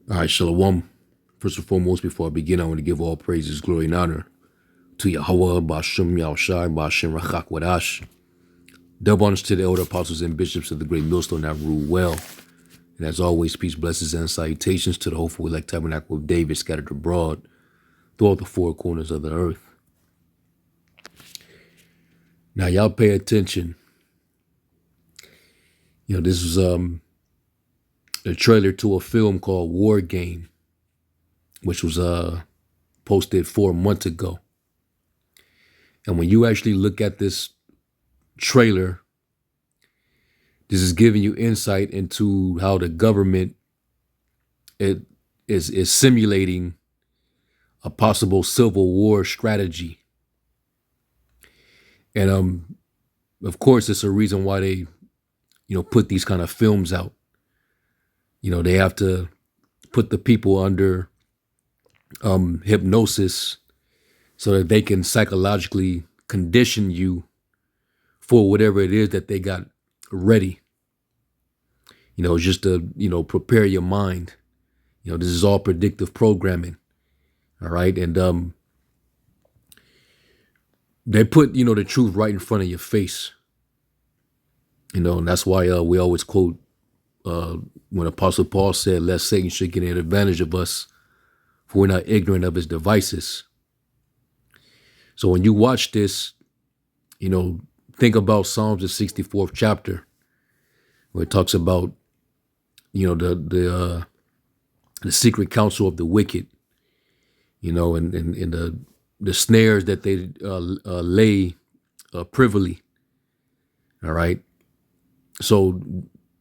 All right, Shalom. First and foremost, before I begin, I want to give all praises, glory, and honor to Yahweh, Ba'ashem Yahushai, Ba'ashem Rachak Wadash. Double honors to the elder apostles and bishops of the great millstone that rule well. And as always, peace, blessings, and salutations to the hopeful elect tabernacle of David scattered abroad throughout the four corners of the earth. Now, y'all pay attention. This is a trailer to a film called War Game, which was posted 4 months ago. And when you actually look at this trailer, this is giving you insight into how the government is simulating a possible civil war strategy. And of course, it's a reason why they, put these kind of films out. They have to put the people under hypnosis so that they can psychologically condition you for whatever it is that they got ready. Just to, prepare your mind. This is all predictive programming. All right. And they put, the truth right in front of your face. And that's why we always quote when Apostle Paul said, lest Satan should get an advantage of us, for we're not ignorant of his devices. So when you watch this, think about Psalms, the 64th chapter, where it talks about, the secret counsel of the wicked, and the snares that they lay privily. All right. So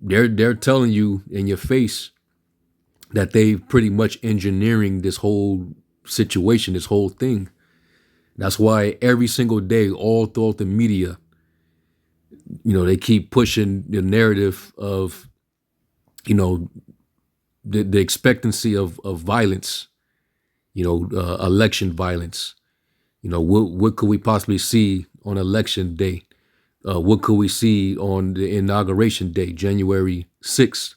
they're telling you in your face that they pretty much engineering this whole situation, this whole thing. That's why every single day, all throughout the media, they keep pushing the narrative of, the expectancy of violence, election violence. What could we possibly see on election day? What could we see on the inauguration day, January 6th?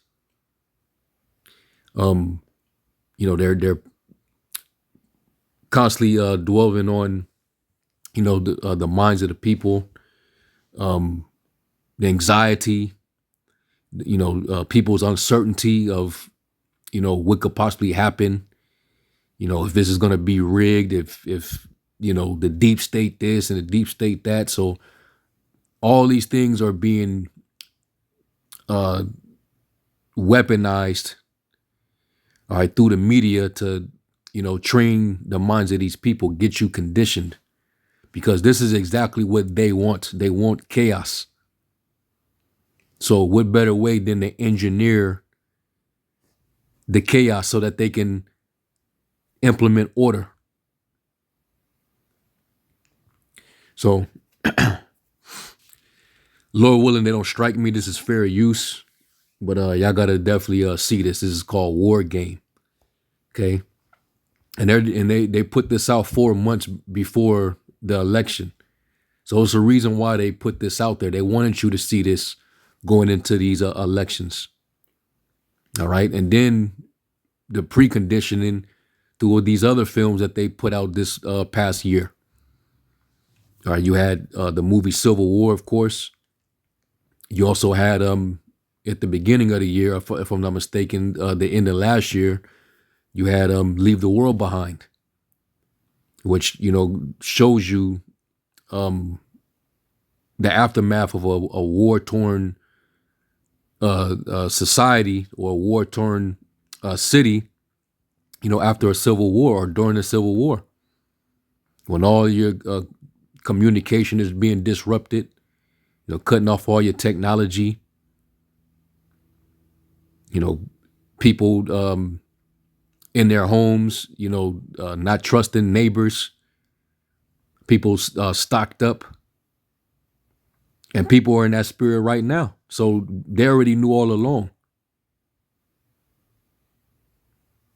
They're constantly dwelling on, the minds of the people, the anxiety, people's uncertainty of, what could possibly happen, if this is going to be rigged, if the deep state this and the deep state that. So all these things are being weaponized, all right, through the media to, train the minds of these people, get you conditioned, because this is exactly what they want. They want chaos. So what better way than to engineer the chaos so that they can implement order? So Lord willing, they don't strike me. This is fair use, but y'all gotta definitely see this. This is called War Game. Okay. And they put this out 4 months before the election. So it's a reason why they put this out there. They wanted you to see this going into these elections. All right. And then the preconditioning through these other films that they put out this past year. All right. You had the movie Civil War, of course. You also had at the beginning of the year, if I'm not mistaken, the end of last year, you had Leave the World Behind, which, shows you the aftermath of a war-torn society or a war-torn city, after a civil war or during a civil war, when all your communication is being disrupted, cutting off all your technology, people in their homes, not trusting neighbors, people stocked up, and people are in that spirit right now. So they already knew all along.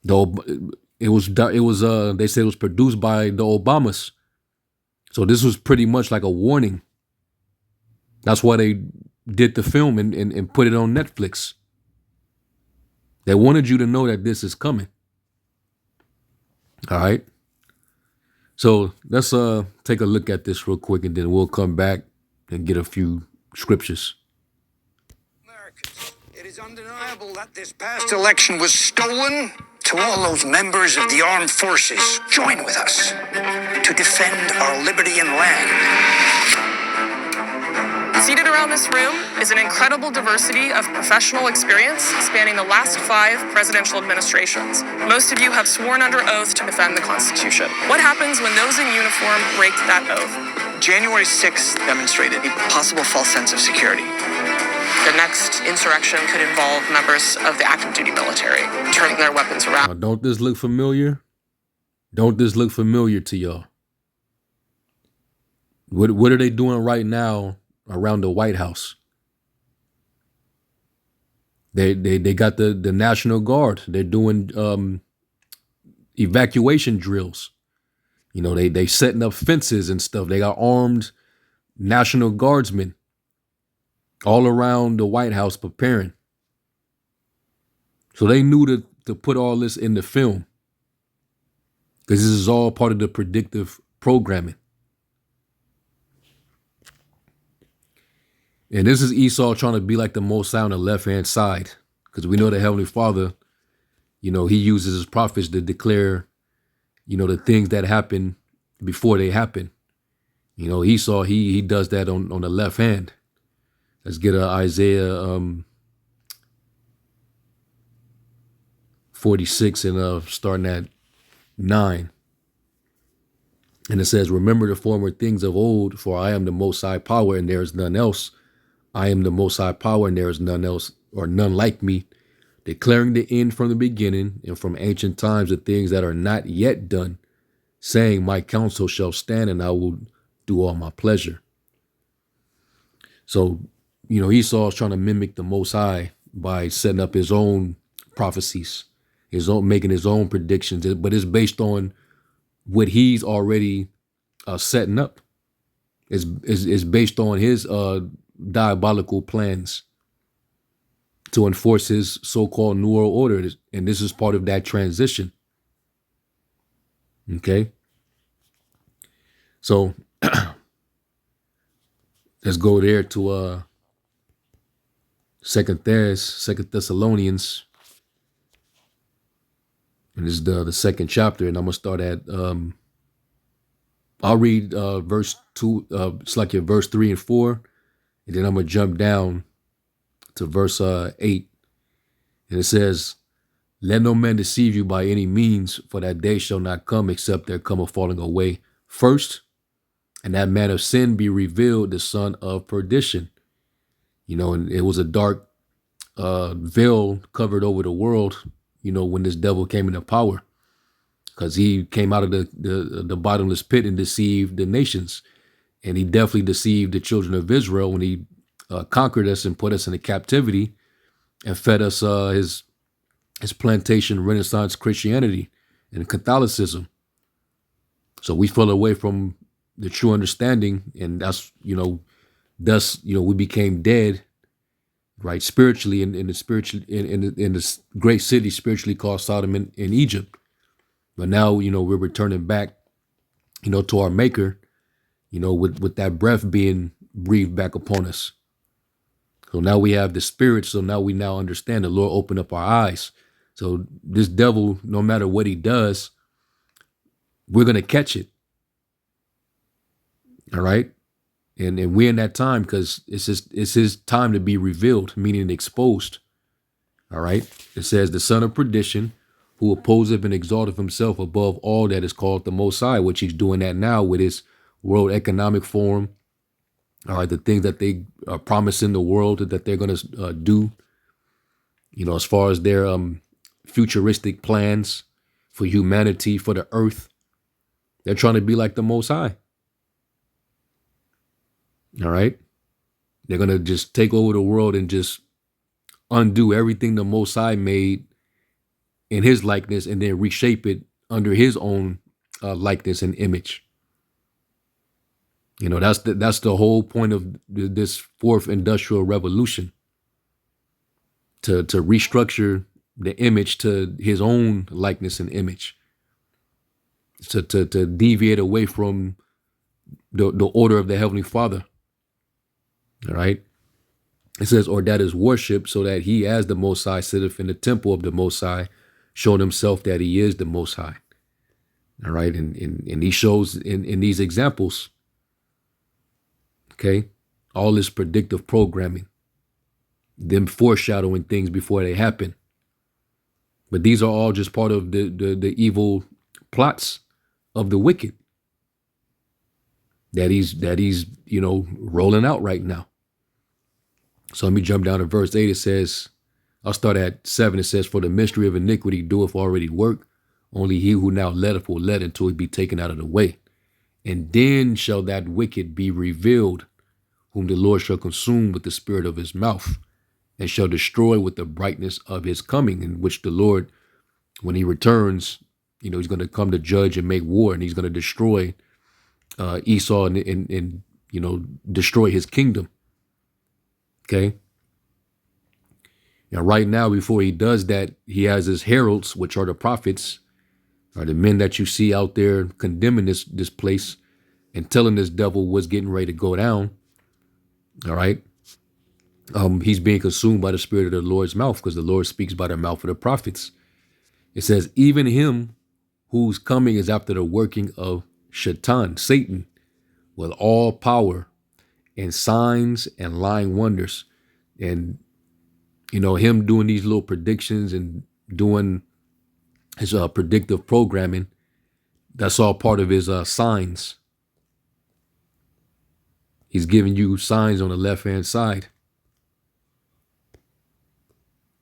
Though they said it was produced by the Obamas. So this was pretty much like a warning. That's why they did the film and put it on Netflix. They wanted you to know that this is coming. All right. So let's take a look at this real quick, and then we'll come back and get a few scriptures. Americans, it is undeniable that this past election was stolen. To all those members of the armed forces, join with us to defend our liberty and land. Seated around this room is an incredible diversity of professional experience spanning the last 5 presidential administrations. Most of you have sworn under oath to defend the Constitution. What happens when those in uniform break that oath? January 6th demonstrated a possible false sense of security. The next insurrection could involve members of the active duty military turning their weapons around. Now, don't this look familiar? Don't this look familiar to y'all? What are they doing right now around the White House? They got the National Guard. They're doing evacuation drills. You know, they setting up fences and stuff. They got armed National Guardsmen all around the White House preparing. So they knew to put all this in the film, because this is all part of the predictive programming. And this is Esau trying to be like the Most High on the left-hand side, because we know the Heavenly Father, you know, he uses his prophets to declare, you know, the things that happen before they happen. You know, Esau, he does that on the left hand. Let's get Isaiah 46 and starting at 9. And it says, remember the former things of old, for I am the Most High power and there is none else. I am the Most High power and there is none else or none like me, declaring the end from the beginning and from ancient times the things that are not yet done, saying my counsel shall stand and I will do all my pleasure. So, you know, Esau is trying to mimic the Most High by setting up his own prophecies, making his own predictions, but it's based on what he's already setting up. It's based on his diabolical plans to enforce his so-called New World Order, and this is part of that transition. Okay, so let's go there to Second Thessalonians, and this is the second chapter, and I'm gonna start at I'll read verse 2, it's like your verse 3 and 4, and then I'm gonna jump down to verse 8, and it says, let no man deceive you by any means, for that day shall not come except there come a falling away first, and that man of sin be revealed, the son of perdition. You know, and it was a dark veil covered over the world, you know, when this devil came into power, because he came out of the bottomless pit and deceived the nations. And he definitely deceived the children of Israel when he conquered us and put us into captivity and fed us his plantation Renaissance Christianity and Catholicism. So we fell away from the true understanding, and that's, you know, thus, you know, we became dead, right, spiritually in this great city spiritually called Sodom in Egypt. But now, you know, we're returning back, you know, to our Maker, you know, with that breath being breathed back upon us. So now we have the Spirit. So now we understand. The Lord opened up our eyes. So this devil, no matter what he does, we're gonna catch it. All right. And we're in that time because it's his time to be revealed, meaning exposed. All right. It says the son of perdition, who opposeth and exalteth himself above all that is called the Most High, which he's doing that now with his World Economic Forum. All right, the things that they are promising the world that they're going to do, you know, as far as their futuristic plans for humanity, for the earth. They're trying to be like the Most High. All right. They're going to just take over the world and just undo everything the Most High made in his likeness and then reshape it under his own likeness and image. You know, that's the whole point of this fourth industrial revolution, to restructure the image to his own likeness and image, to deviate away from the order of the Heavenly Father. All right. It says, or that is worship, so that he as the Most High sitteth in the temple of the Most High, showing himself that he is the Most High. All right. And he shows in these examples, okay, all this predictive programming, them foreshadowing things before they happen. But these are all just part of the evil plots of the wicked that he's rolling out right now. So let me jump down to verse 8. It says, I'll start at 7. It says, for the mystery of iniquity doeth already work. Only he who now letteth will let until it be taken out of the way. And then shall that wicked be revealed, whom the Lord shall consume with the spirit of his mouth, and shall destroy with the brightness of his coming, in which the Lord, when he returns, he's going to come to judge and make war, and he's going to destroy Esau and destroy his kingdom. Okay. Now, right now, before he does that, he has his heralds, which are the prophets, are the men that you see out there condemning this place and telling this devil what's getting ready to go down. All right. He's being consumed by the spirit of the Lord's mouth, because the Lord speaks by the mouth of the prophets. It says, even him whose coming is after the working of Shaitan, Satan, with all power and signs and lying wonders. And, him doing these little predictions and doing his predictive programming, that's all part of his signs. He's giving you signs on the left-hand side.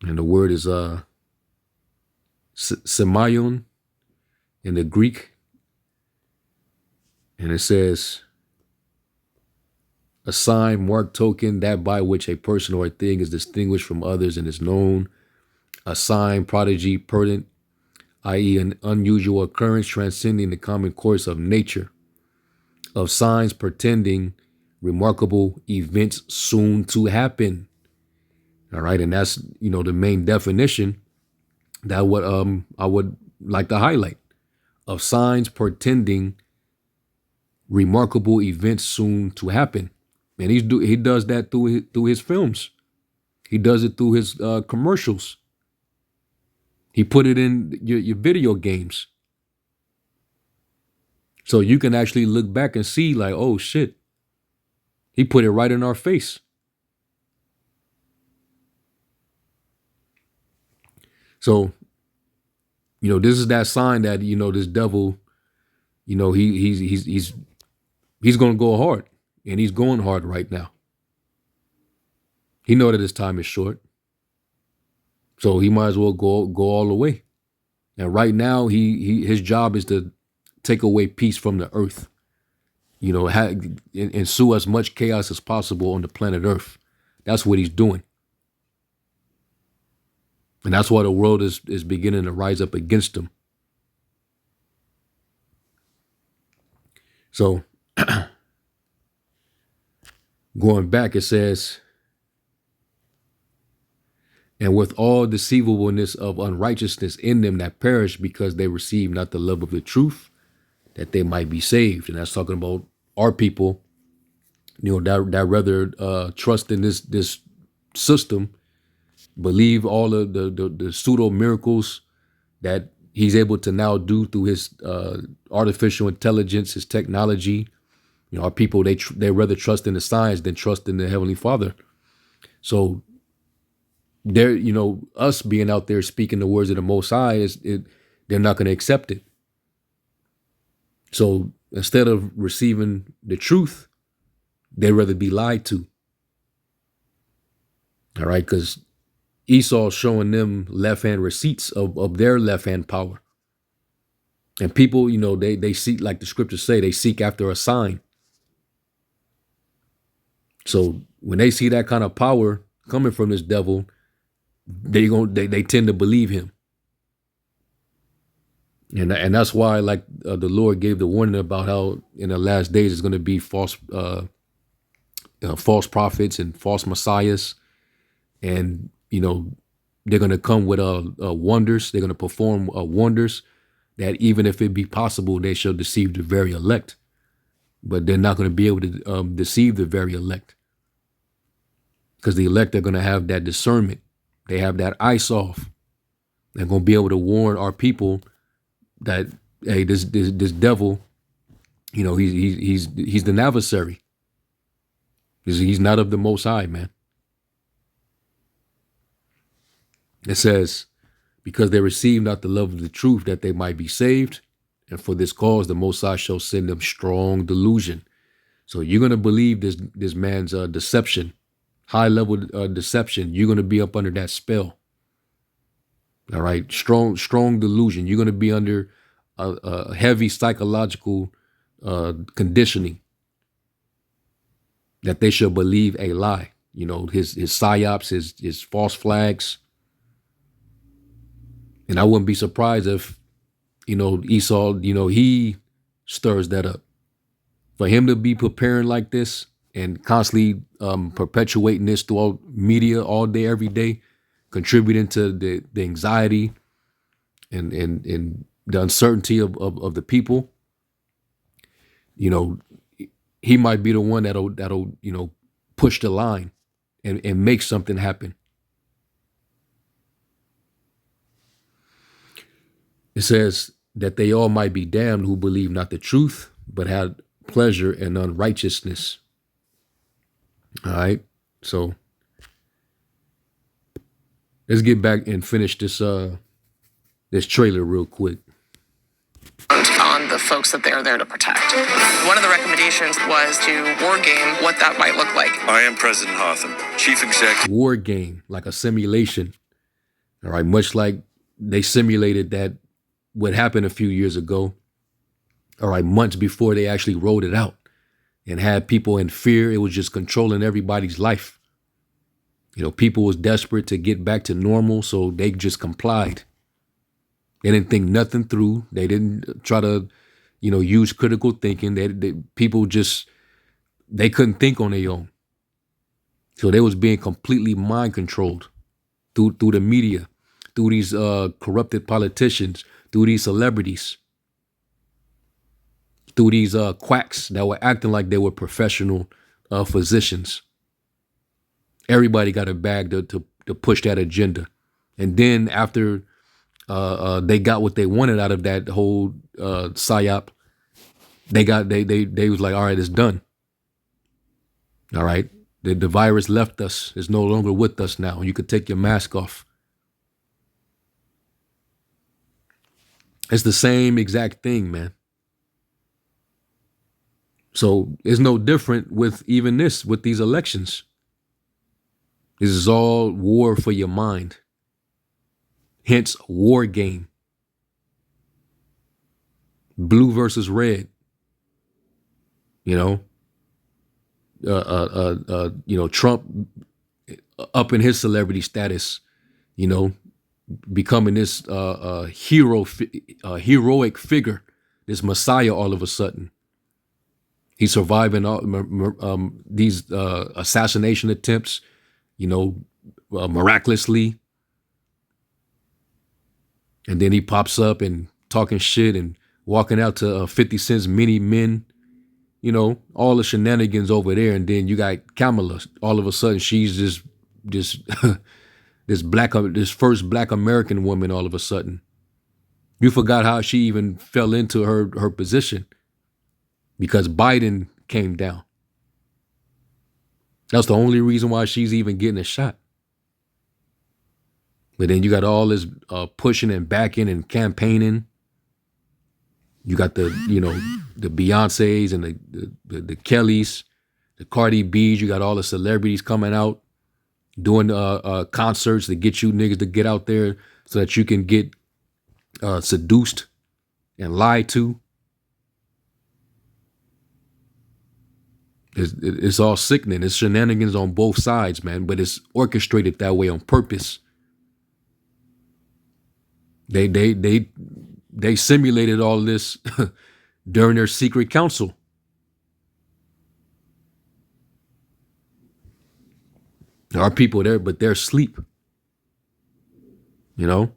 And the word is semaion in the Greek. And it says, a sign, mark, token, that by which a person or a thing is distinguished from others and is known. A sign, prodigy, pertinent, i.e. an unusual occurrence transcending the common course of nature. Of signs portending remarkable events soon to happen. All right, and that's, the main definition that what I would like to highlight. Of signs portending remarkable events soon to happen. And he does that through his films. He does it through his commercials. He put it in your video games. So you can actually look back and see like, oh shit, he put it right in our face. So, this is that sign that, this devil, he's going to go hard, and he's going hard right now. He know that his time is short. So he might as well go all the way. And right now, his job is to take away peace from the earth, ensue as much chaos as possible on the planet Earth. That's what he's doing. And that's why the world is beginning to rise up against him. So going back, it says, and with all deceivableness of unrighteousness in them that perish, because they receive not the love of the truth, that they might be saved. And that's talking about our people, that rather trust in this system, believe all of the pseudo miracles that he's able to now do through his artificial intelligence, his technology. Our people, they rather trust in the science than trust in the Heavenly Father. So they're, us being out there speaking the words of the Most High, they're not going to accept it. So instead of receiving the truth, they'd rather be lied to. All right, because Esau's showing them left-hand receipts of their left-hand power. And people, they seek, like the scriptures say, they seek after a sign. So when they see that kind of power coming from this devil, they tend to believe him. And that's why, like the Lord gave the warning about how in the last days there's going to be false prophets and false messiahs, and They're going to come with wonders. They're going to perform wonders that even if it be possible, they shall deceive the very elect. But they're not going to be able to deceive the very elect, because the elect are going to have that discernment. They have that ice off. They're going to be able to warn our people that, hey, this devil, you know, he's the adversary. He's not of the Most High, man. It says, because they receive not the love of the truth, that they might be saved. And for this cause, the Most High shall send them strong delusion. So you're going to believe this man's deception, high level deception. You're going to be up under that spell. All right. Strong delusion. You're going to be under a heavy psychological conditioning that they shall believe a lie. You know, his psyops, his false flags. And I wouldn't be surprised if, you know, Esau, you know, he stirs that up. For him to be preparing like this and constantly perpetuating this throughout media all day, every day, contributing to the anxiety and the uncertainty of the people, you know, he might be the one that'll you know, push the line and make something happen. It says that they all might be damned who believe not the truth, but had pleasure in unrighteousness. All right. So let's get back and finish this this trailer real quick. On the folks that they're there to protect. One of the recommendations was to war game what that might look like. I am President Hotham, Chief Executive. War game, like a simulation. All right. Much like they simulated that what happened a few years ago. All right. Months before they actually rolled it out and had people in fear. It was just controlling everybody's life. You know, people was desperate to get back to normal, so they just complied. They didn't think nothing through. They didn't try to, you know, use critical thinking. People just, they couldn't think on their own. So they was being completely mind controlled through the media, through these corrupted politicians, through these celebrities, through these quacks that were acting like they were professional physicians. Everybody got a bag to push that agenda. And then after they got what they wanted out of that whole psyop, they was like, all right, it's done. All right. The virus left us. It's no longer with us now. You could take your mask off. It's the same exact thing, man. So it's no different with even this, with these elections. This is all war for your mind. Hence, war game. Blue versus red. You know, you know, Trump up in his celebrity status, you know, becoming this heroic figure, this messiah all of a sudden. He's surviving all these assassination attempts, you know, miraculously. And then he pops up and talking shit and walking out to 50 Cent's Many Men, you know, all the shenanigans over there. And then you got Kamala. All of a sudden, she's just this first black American woman. All of a sudden, you forgot how she even fell into her position because Biden came down. That's the only reason why she's even getting a shot. But then you got all this pushing and backing and campaigning. You got the, you know, the Beyoncés and the Kellys, the Cardi B's. You got all the celebrities coming out, doing concerts to get you niggas to get out there so that you can get seduced and lied to. It's all sickening. It's shenanigans on both sides, man. But it's orchestrated that way on purpose. They simulated all this during their secret council. There are people there, but they're asleep. You know,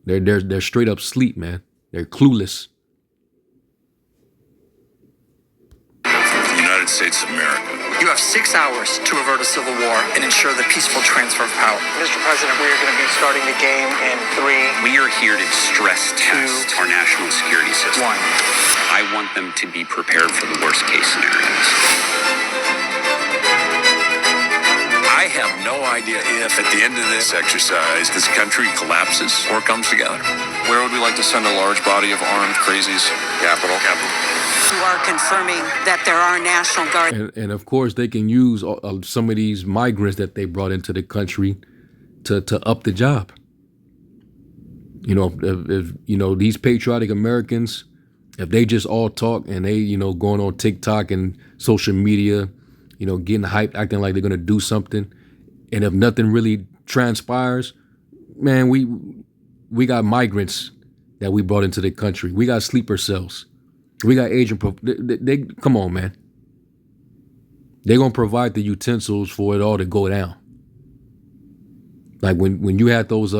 they're straight up sleep, man. They're clueless. The United States of America. You have 6 hours to avert a civil war and ensure the peaceful transfer of power. Mr. President, we are going to be starting the game in 3. We are here to stress test our national security system. 1. I want them to be prepared for the worst case scenarios. I have no idea if at the end of this exercise, this country collapses or comes together. Where would we like to send a large body of armed crazies? Capital. Who are confirming that there are National Guard. And of course, they can use some of these migrants that they brought into the country to up the job. You know, if you know, these patriotic Americans, if they just all talk and they, you know, going on TikTok and social media, you know, getting hyped, acting like they're going to do something, and if nothing really transpires, man, we got migrants that we brought into the country. We got sleeper cells. We got agent. They come on, man. They're gonna provide the utensils for it all to go down. Like when you had those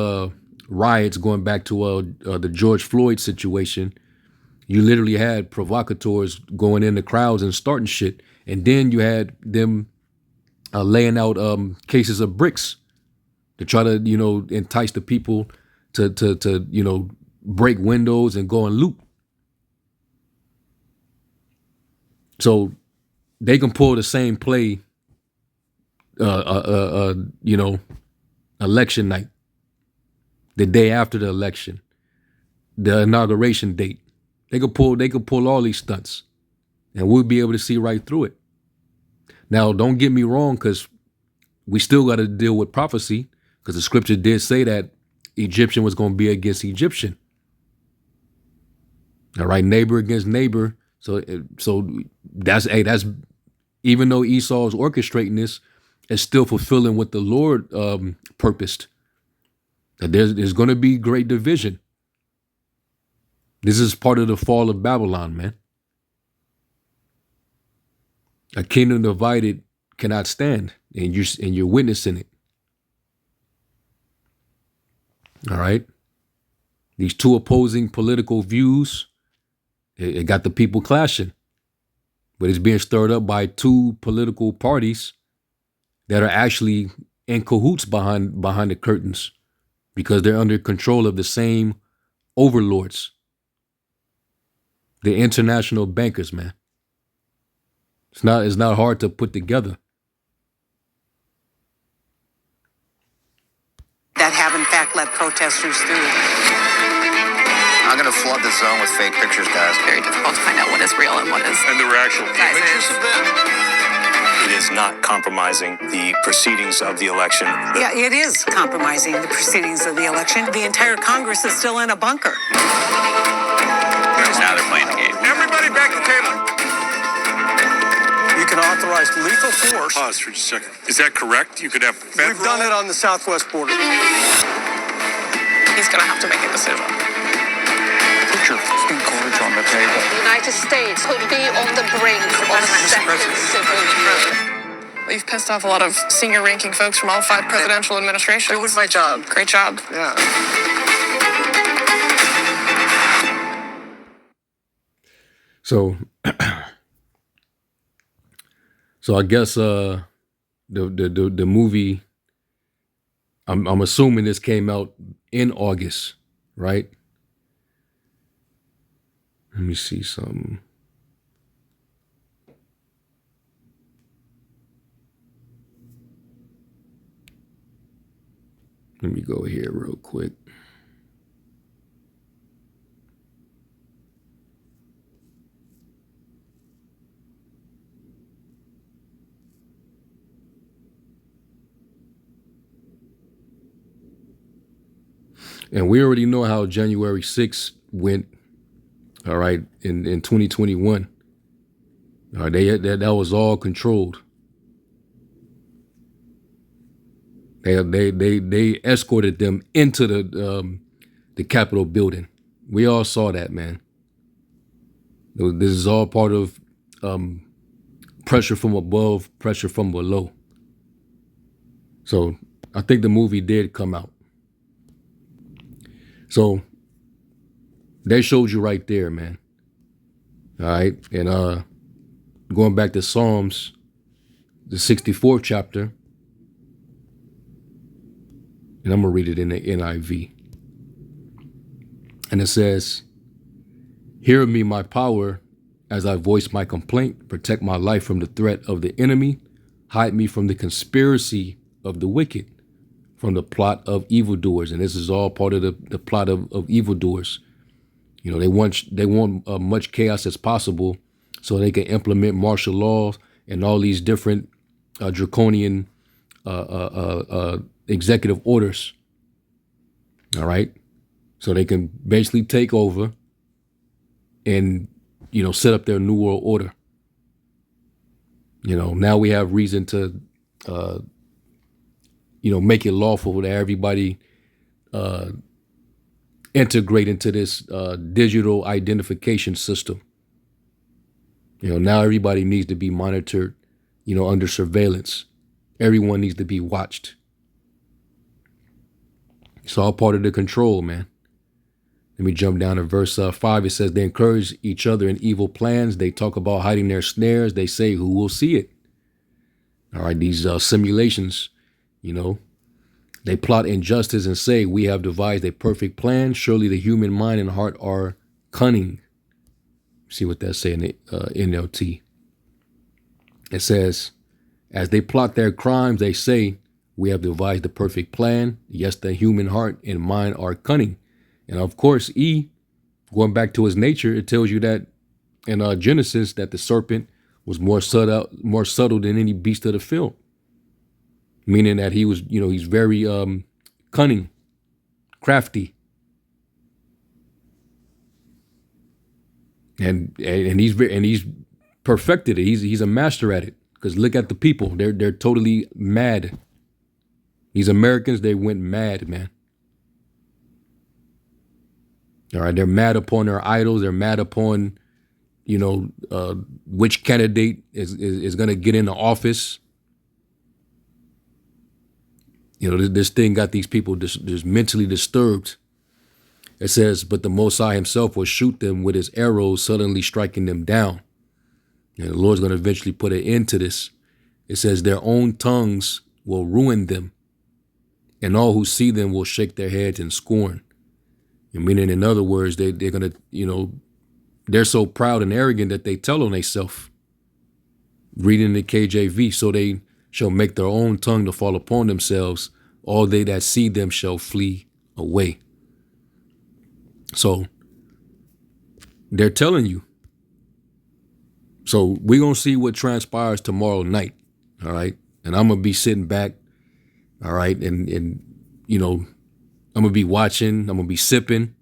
riots going back to the George Floyd situation, you literally had provocateurs going in the crowds and starting shit, and then you had them laying out cases of bricks to try to, you know, entice the people to you know, break windows and go and loot. So they can pull the same play, you know, election night, the day after the election, the inauguration date. They could pull all these stunts, and we'll be able to see right through it. Now, don't get me wrong, because we still got to deal with prophecy, because the scripture did say that Egyptian was going to be against Egyptian. All right, neighbor against neighbor. So that's even though Esau is orchestrating this, it's still fulfilling what the Lord purposed. That there's going to be great division. This is part of the fall of Babylon, man. A kingdom divided cannot stand, and you're witnessing it. All right, these two opposing political views. It got the people clashing, but it's being stirred up by two political parties that are actually in cahoots behind the curtains, because they're under control of the same overlords, the international bankers, man. It's not hard to put together. That have in fact led protesters through. I'm going to flood the zone with fake pictures, guys. Very difficult to find out what is real and what is. And there were actual Guys, images of that? It is not compromising the proceedings of the election. Yeah, it is compromising the proceedings of the election. The entire Congress is still in a bunker. Because now they're playing the game. Everybody back to the table. You can authorize lethal force. Pause for just a second. Is that correct? You could have federal... We've done it on the southwest border. He's going to have to make a decision. Put your fucking cards on the table. The United States could be on the brink of a second civil war. You've pissed off a lot of senior-ranking folks from all 5 presidential administrations. It was my job. Great job. Yeah. So, so I guess the movie. I'm assuming this came out in August, right? Let me see something. Let me go here real quick. And we already know how January 6th went, all right, in 2021. All right, that was all controlled. They escorted them into the Capitol building. We all saw that, man. This is all part of pressure from above, pressure from below. So I think the movie did come out. So they showed you right there, man. All right. And going back to Psalms, the 64th chapter, and I'm going to read it in the NIV. And it says, "Hear me, my power, as I voice my complaint. Protect my life from the threat of the enemy. Hide me from the conspiracy of the wicked, from the plot of evildoers." And this is all part of the plot of evildoers. You know, they want much chaos as possible so they can implement martial law and all these different draconian executive orders. All right. So they can basically take over and, you know, set up their new world order. You know, now we have reason to, you know, make it lawful that everybody integrate into this digital identification system. You know, now everybody needs to be monitored, you know, under surveillance. Everyone needs to be watched. It's all part of the control, man. Let me jump down to verse 5. It says, "They encourage each other in evil plans. They talk about hiding their snares. They say, who will see it?" All right, these simulations, you know, they plot injustice and say, "We have devised a perfect plan. Surely the human mind and heart are cunning." See what that's saying in the NLT. It says, "As they plot their crimes, they say, we have devised the perfect plan. Yes, the human heart and mind are cunning." And of course, going back to his nature, it tells you that in Genesis that the serpent was more subtle than any beast of the field. Meaning that he was, you know, he's very cunning, crafty. And he's perfected it. He's a master at it. Because look at the people. They're totally mad. These Americans, they went mad, man. All right, they're mad upon their idols. They're mad upon, you know, which candidate is going to get into office. You know, this thing got these people just mentally disturbed. It says, "But the Most High himself will shoot them with his arrows, suddenly striking them down." And the Lord's going to eventually put an end to this. It says, "Their own tongues will ruin them, and all who see them will shake their heads in scorn." And meaning, in other words, they're going to, you know, they're so proud and arrogant that they tell on themselves. Reading the KJV, "So they shall make their own tongue to fall upon themselves. All they that see them shall flee away." So they're telling you. So we're going to see what transpires tomorrow night. All right. And I'm going to be sitting back. All right. And you know, I'm going to be watching. I'm going to be sipping.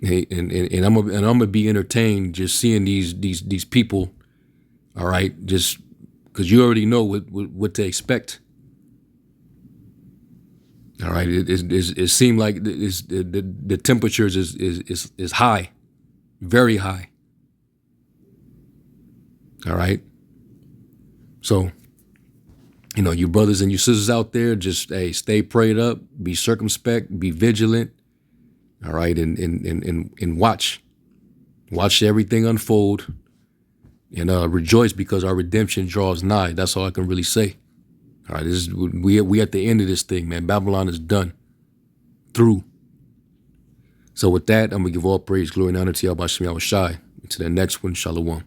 And I'm going to be entertained just seeing these people. All right. Just because you already know what to expect. All right. It seemed like the temperatures is high, very high. All right. So, you know, you brothers and your sisters out there, just, hey, stay prayed up, be circumspect, be vigilant. All right. And watch everything unfold and rejoice because our redemption draws nigh. That's all I can really say. All right. We at the end of this thing, man. Babylon is done. Through. So with that, I'm going to give all praise, glory, and honor to Yahweh Shem Yahweh Shai. Until the next one, Shalom.